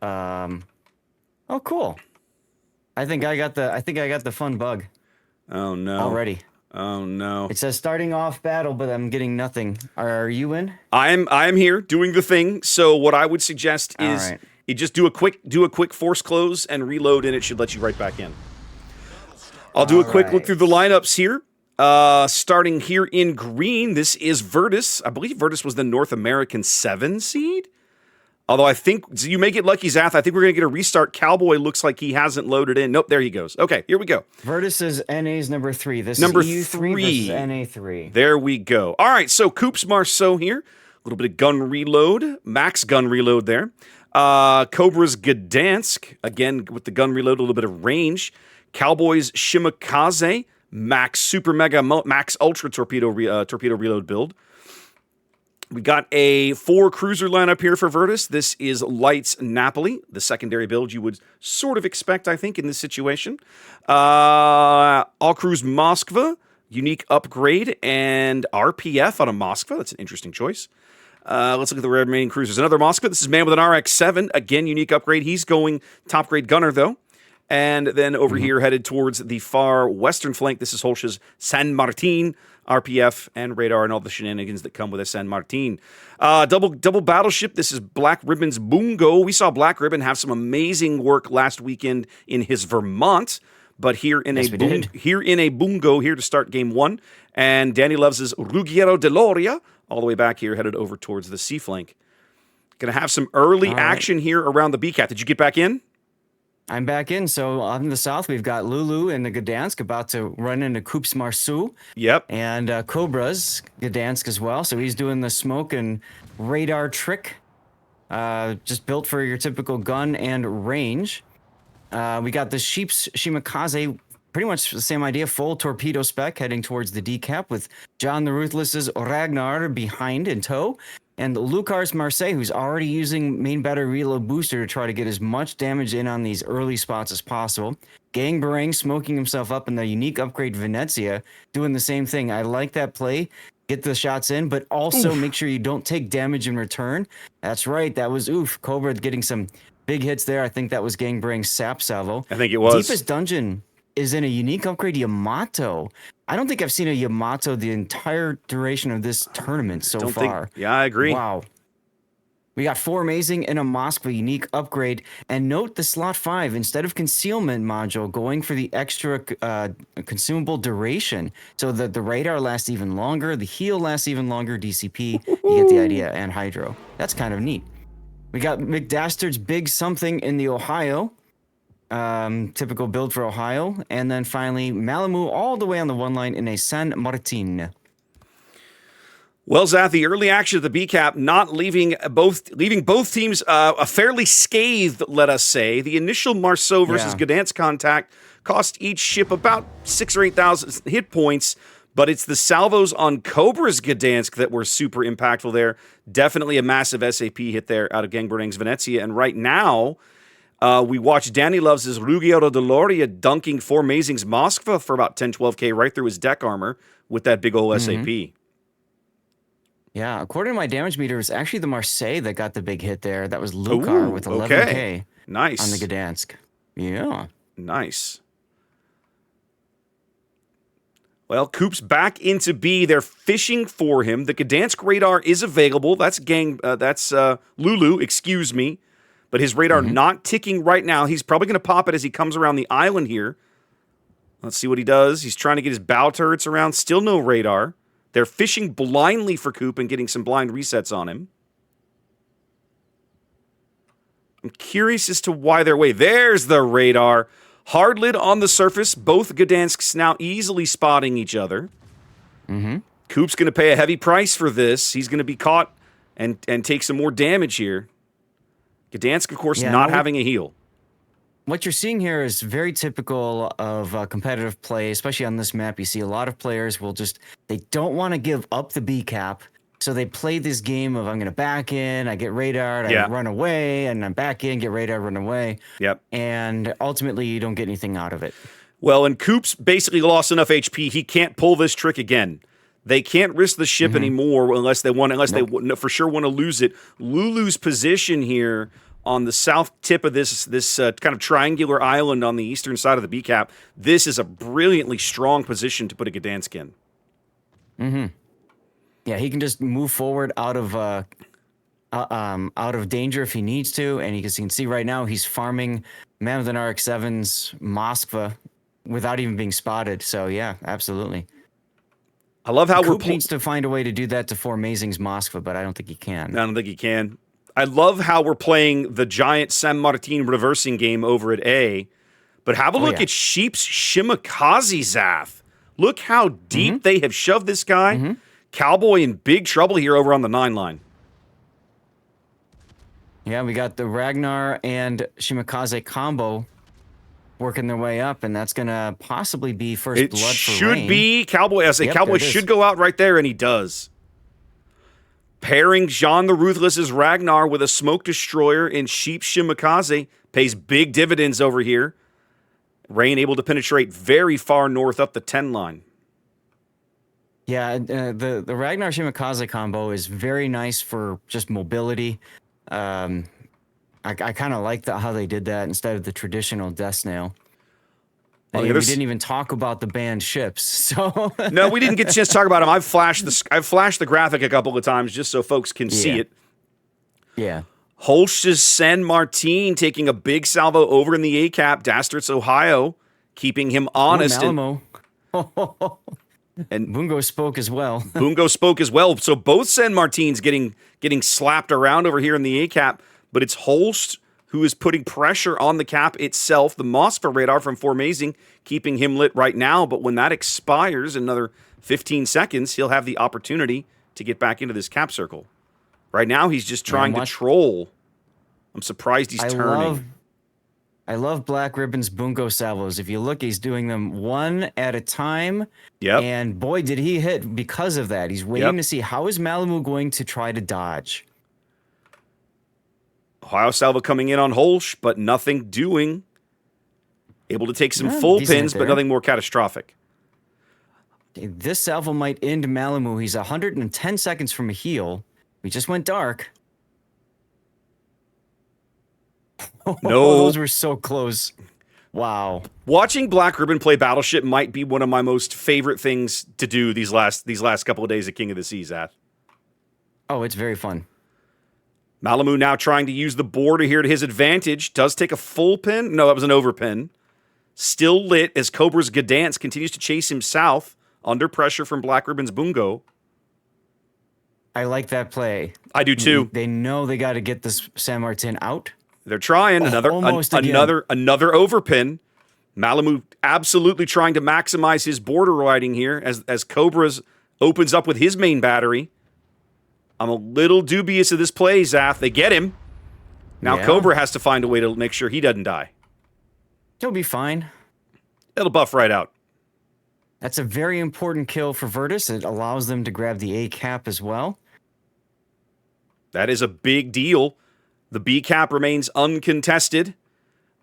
Oh, cool. I think I got the fun bug Oh no. already. Oh no. It says starting off battle, but I'm getting nothing. Are you in? I'm here doing the thing. So what I would suggest All is right. you just do a quick force close and reload, and it should let you right back in. I'll do a All quick look right. through the lineups here. Starting here in green, this is VRTUS. I believe VRTUS was the North American 7 seed. Although I think you may get lucky, Zath. I think we're going to get a restart. Cowboy looks like he hasn't loaded in. Nope, there he goes. Okay, here we go. VRTUS is NA's number 3. This Number is EU3 versus 3. NA3. There we go. All right, so Coops Marceau here. A little bit of gun reload. Max gun reload there. Cobra's Gdansk. Again, with the gun reload, a little bit of range. Cowboys Shimakaze. Max Super Mega Max Ultra Torpedo reload build. We got a 4 cruiser lineup here for VRTUS. This is Lights Napoli, the secondary build you would sort of expect, I think, in this situation. All Cruise Moskva, unique upgrade, and RPF on a Moskva. That's an interesting choice. Let's look at the remaining cruisers. Another Moskva. This is Man with an RX-7. Again, unique upgrade. He's going top grade gunner, though. And then over here, headed towards the far western flank, this is Holsch's San Martin, RPF, and radar, and all the shenanigans that come with a San Martin. Double battleship. This is Black Ribbon's Bungo. We saw Black Ribbon have some amazing work last weekend in his Vermont, but here in a Bungo here to start game 1. And Danny loves his Ruggiero de Loria, all the way back here, headed over towards the sea flank. Going to have some early action here around the BCAT. Did you get back in? I'm back in. So on the south, we've got Lulu and the Gdansk about to run into Coops Marceau. Yep. And Cobra's Gdansk as well. So he's doing the smoke and radar trick. Just built for your typical gun and range. We got the Sheep's Shimakaze. Pretty much the same idea. Full torpedo spec heading towards the decap with John the Ruthless's Ragnar behind in tow. And Lucar's Marseille, who's already using main battery reload booster to try to get as much damage in on these early spots as possible. Gang Barang smoking himself up in the unique upgrade Venezia, doing the same thing. I like that play. Get the shots in, but also make sure you don't take damage in return. That's right. That was Cobra getting some big hits there. I think that was Gang Barang's Sap Salvo. I think it was. Deepest Dungeon is in a unique upgrade Yamato. I don't think I've seen a Yamato the entire duration of this tournament so far. Yeah, I agree. Wow. We got 4 amazing and a Moskva unique upgrade. And note the slot 5, instead of concealment module, going for the extra consumable duration. So that the radar lasts even longer, the heal lasts even longer, DCP, you get the idea, and Hydro. That's kind of neat. We got McDastard's Big Something in the Ohio. Typical build for Ohio. And then finally, Malamu all the way on the one line in a San Martin. Well, Zath, the early action at the BCAP not leaving both teams a fairly scathed, let us say. The initial Marceau versus Gdansk contact cost each ship about 6,000 or 8,000 hit points, but it's the salvos on Cobra's Gdansk that were super impactful there. Definitely a massive SAP hit there out of Gangbarang's Venezia. And right now, we watch Danny Loves his Ruggiero de Loria dunking 4 Amazing's Moskva for about 10-12K right through his deck armor with that big old SAP. Yeah, according to my damage meter, it's actually the Marseille that got the big hit there. That was Lucar with 11K nice on the Gdansk. Yeah. Nice. Well, Coop's back into B. They're fishing for him. The Gdansk radar is available. That's Lulu, excuse me. But his radar not ticking right now. He's probably going to pop it as he comes around the island here. Let's see what he does. He's trying to get his bow turrets around. Still no radar. They're fishing blindly for Coop and getting some blind resets on him. I'm curious as to why they're away. There's the radar. Hard lid on the surface. Both Gdansks now easily spotting each other. Coop's going to pay a heavy price for this. He's going to be caught and take some more damage here. Gdansk, of course, not having a heal. What you're seeing here is very typical of competitive play, especially on this map. You see a lot of players they don't want to give up the B cap, so they play this game of I'm going to back in, I get radared, I run away, and I'm back in, get radar, run away. Yep. And ultimately, you don't get anything out of it. Well, and Coop's basically lost enough HP, he can't pull this trick again. They can't risk the ship anymore unless they for sure want to lose it. Lulu's position here on the south tip of this kind of triangular island on the eastern side of the B cap. This is a brilliantly strong position to put a Gdansk in. Mm-hmm. Yeah, he can just move forward out of danger if he needs to, and you can see right now he's farming Mammoth and RX-7's Moskva without even being spotted. So yeah, absolutely. I love how Coop needs to find a way to do that to Formazing's Moskva, but I don't think he can. I don't think he can. I love how we're playing the giant San Martin reversing game over at A, but have a look at Sheep's Shimakaze Zath. Look how deep they have shoved this guy. Cowboy in big trouble here over on the 9 line. Yeah, we got the Ragnar and Shimakaze combo working their way up, and that's going to possibly be first blood for Rain. It should be. Cowboy, I say Cowboy should go out right there, and he does. Pairing Jean the Ruthless's Ragnar with a Smoke Destroyer in Sheep Shimakaze pays big dividends over here. Rain able to penetrate very far north up the 10 line. Yeah, the Ragnar Shimakaze combo is very nice for just mobility. I kind of like how they did that instead of the traditional Death Snail. And we didn't even talk about the banned ships, so no, we didn't get a chance to talk about them. I've flashed the graphic a couple of times just so folks can see it. Yeah. Holsch's San Martin taking a big salvo over in the A cap, Dastert's Ohio, keeping him honest. Malamo. And Bungo spoke as well. Bungo spoke as well. So both San Martins getting slapped around over here in the A cap, but it's Holst who is putting pressure on the cap itself. The Moskva radar from Formazing keeping him lit right now, but when that expires in another 15 seconds, he'll have the opportunity to get back into this cap circle. Right now, he's just trying to troll. I'm surprised he's turning. I love Black Ribbon's Bungo salvos. If you look, he's doing them one at a time. Yep. And boy, did he hit because of that. He's waiting to see how is Malamu going to try to dodge. Ohio salvo coming in on Holsch, but nothing doing. Able to take some full pins, but nothing more catastrophic. This salvo might end Malamu. He's 110 seconds from a heal. We just went dark. No. Those were so close. Wow. Watching Black Ribbon play Battleship might be one of my most favorite things to do these last couple of days at King of the Seas, Ath. Oh, it's very fun. Malamu now trying to use the border here to his advantage. Does take a full pin. No, that was an overpin. Still lit as Cobra's Gdansk continues to chase him south under pressure from Black Ribbon's Bungo. I like that play. I do too. They know they got to get this San Martin out. They're trying another overpin. Malamu absolutely trying to maximize his border riding here as Cobra's opens up with his main battery. I'm a little dubious of this play, Zath. They get him. Now Cobra has to find a way to make sure he doesn't die. He'll be fine. It'll buff right out. That's a very important kill for VRTUS. It allows them to grab the A cap as well. That is a big deal. The B cap remains uncontested.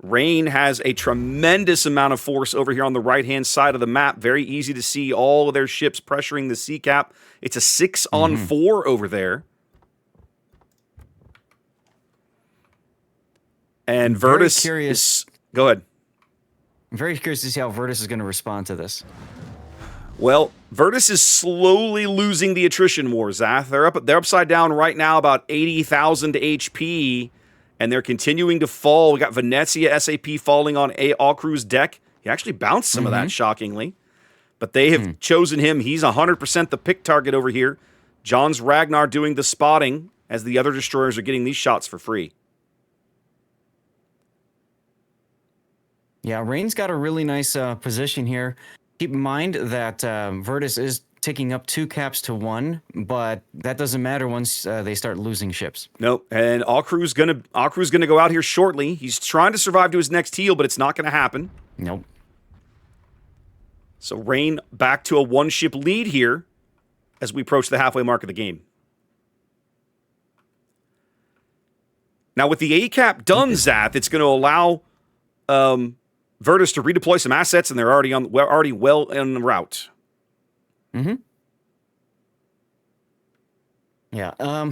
Rain has a tremendous amount of force over here on the right-hand side of the map. Very easy to see all of their ships pressuring the C cap. It's a 6-on-4 over there. And VRTUS go ahead. I'm very curious to see how VRTUS is going to respond to this. Well, VRTUS is slowly losing the attrition war, Zath. They're upside down right now, about 80,000 HP, and they're continuing to fall. We got Venezia SAP falling on All-Crew's deck. He actually bounced some of that, shockingly. But they have chosen him. He's 100% the pick target over here. John's Ragnar doing the spotting as the other destroyers are getting these shots for free. Yeah, Rain's got a really nice position here. Keep in mind that VRTUS is ticking up 2 caps to 1, but that doesn't matter once they start losing ships. Nope, and All-Crew's gonna go out here shortly. He's trying to survive to his next heal, but it's not gonna happen. Nope. So Rain back to a 1-ship lead here as we approach the halfway mark of the game. Now with the A cap done, Zath, it's going to allow VRTUS to redeploy some assets, and they're already well en route. Yeah, Yeah.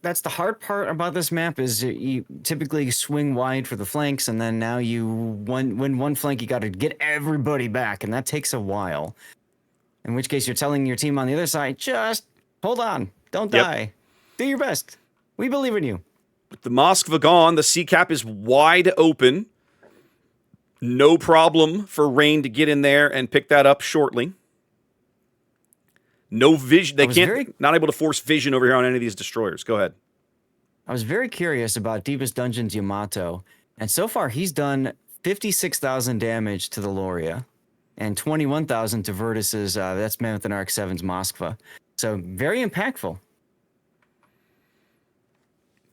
That's the hard part about this map is you typically swing wide for the flanks, and then now you win one flank, you got to get everybody back, and that takes a while. In which case, you're telling your team on the other side, just hold on, don't Yep. die, do your best. We believe in you. With the Moskva gone, the sea cap is wide open. No problem for Rain to get in there and pick that up shortly. No vision. They can't. Not able to force vision over here on any of these destroyers. Go ahead. I was very curious about Deepest Dungeon's Yamato, and so far he's done 56,000 damage to the Loria, and 21,000 to VRTUS's. That's Mammoth and RX-7's Moskva. So very impactful.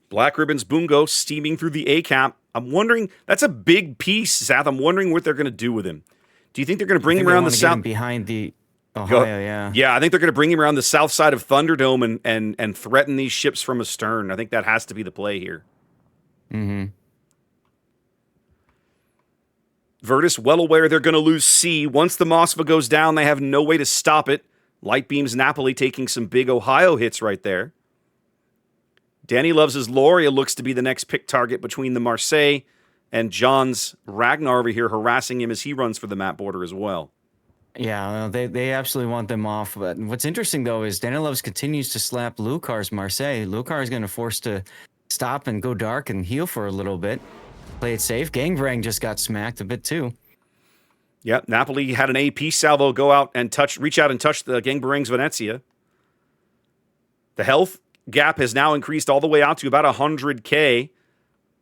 Black Ribbon's Bungo steaming through the A cap. I'm wondering. That's a big piece, Zath. I'm wondering what they're going to do with him. Do you think they're going to bring him around the south? Behind the Ohio, yeah. Yeah, I think they're going to bring him around the south side of Thunderdome and threaten these ships from astern. I think that has to be the play here. Mm-hmm. VRTUS well aware they're going to lose C. Once the Moskva goes down, they have no way to stop it. Light Beam's Napoli taking some big Ohio hits right there. Danny Loves' Loria looks to be the next pick target between the Marseille and John's Ragnar over here harassing him as he runs for the map border as well. Yeah, they absolutely want them off. But what's interesting, though, is Danilovs continues to slap Lucar's Marseille. Lucar is going to force to stop and go dark and heal for a little bit. Play it safe. Gangvrang just got smacked a bit, too. Yeah, Napoli had an AP salvo go out and reach out and touch the Gangbarang's Venezia. The health gap has now increased all the way out to about 100K.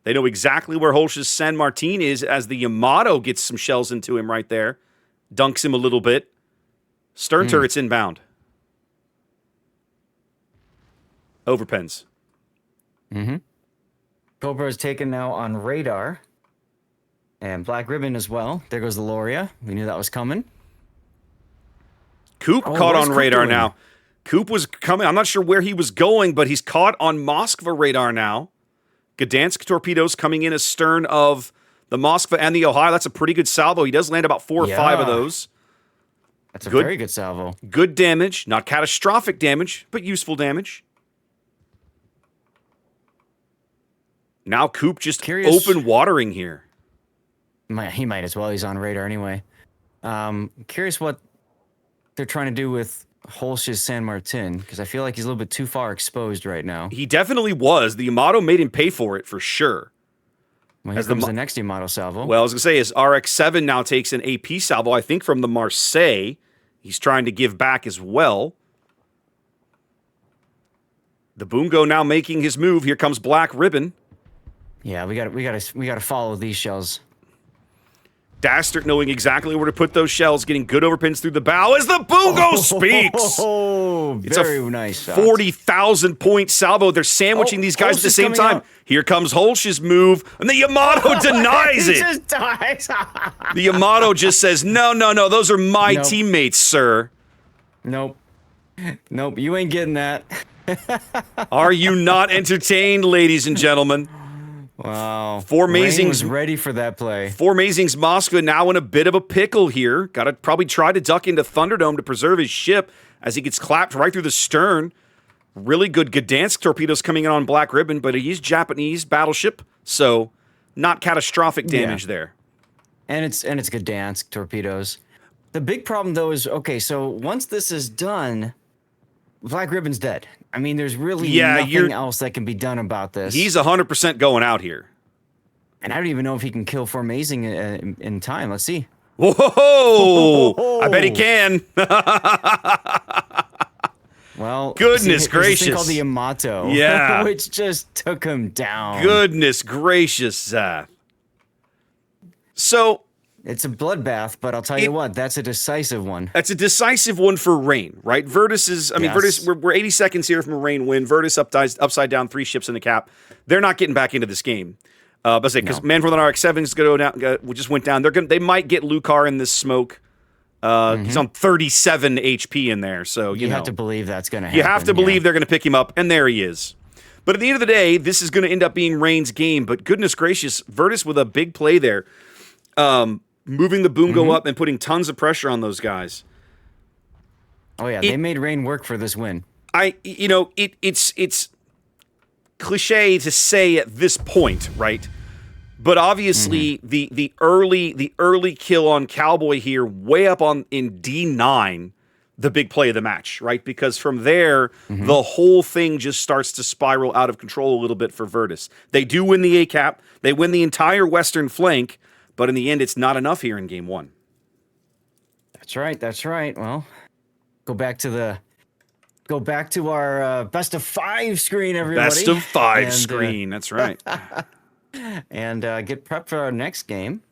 They know exactly where Holsch's San Martin is as the Yamato gets some shells into him right there. Dunks him a little bit. Stern turret's inbound. Overpens. Mm-hmm. Cobra is taken now on radar. And Black Ribbon as well. There goes the Loria. We knew that was coming. Coop caught on radar now. Coop was coming. I'm not sure where he was going, but he's caught on Moskva radar now. Gdansk torpedoes coming in astern of the Moskva and the Ohio. That's a pretty good salvo. He does land about 4 or 5 of those. That's a very good salvo. Good damage. Not catastrophic damage, but useful damage. Now Coop just open watering here. He might as well. He's on radar anyway. Curious what they're trying to do with Holsch's San Martin, because I feel like he's a little bit too far exposed right now. He definitely was. The Yamato made him pay for it for sure. Well, here comes the next Yamato salvo. Well, I was going to say, as RX-7 now takes an AP salvo, I think from the Marseille. He's trying to give back as well. The Bungo now making his move. Here comes Black Ribbon. Yeah, we got to follow these shells. Dastard knowing exactly where to put those shells, getting good overpins through the bow as the Bungo speaks. Oh, very nice shot. 40,000 point salvo. They're sandwiching these guys at the same time. Here comes Holsch's move, and the Yamato denies it. He just dies. The Yamato just says, no, those are my teammates, sir. Nope, you ain't getting that. Are you not entertained, ladies and gentlemen? Wow. Rain was ready for that play. Amazing's Moskva now in a bit of a pickle here. Got to probably try to duck into Thunderdome to preserve his ship as he gets clapped right through the stern. Really good Gdansk torpedoes coming in on Black Ribbon, but he's Japanese battleship, so not catastrophic damage there. And it's Gdansk torpedoes. The big problem though is, okay, so once this is done, Black Ribbon's dead. I mean, there's really nothing else that can be done about this. He's 100% going out here. And I don't even know if he can kill Formazing in time. Let's see. Whoa! I bet he can. Well, goodness gracious. This thing called the Yamato. Yeah. Which just took him down. Goodness gracious, Zath. So... It's a bloodbath, but I'll tell you what, that's a decisive one. That's a decisive one for Rain, right? VRTUS is, VRTUS, we're 80 seconds here from a Rain win. VRTUS upside down 3 ships in the cap. They're not getting back into this game. Because Manfred and RX-7 is going to go down, just went down. They might get Lucar in this smoke. He's on 37 HP in there, so you have to believe that's going to happen. You have to believe they're going to pick him up, and there he is. But at the end of the day, this is going to end up being Rain's game. But goodness gracious, VRTUS with a big play there. Moving the Bungo up and putting tons of pressure on those guys. Oh, yeah. They made Rain work for this win. It's cliche to say at this point, right? But obviously, the early kill on Cowboy here, way up in D9, the big play of the match, right? Because from there, the whole thing just starts to spiral out of control a little bit for VRTUS. They do win the ACAP, they win the entire western flank, but in the end, it's not enough here in game 1. That's right. That's right. Well, go back to our best of 5 screen, everybody. Best of 5 screen. That's right. And get prepped for our next game.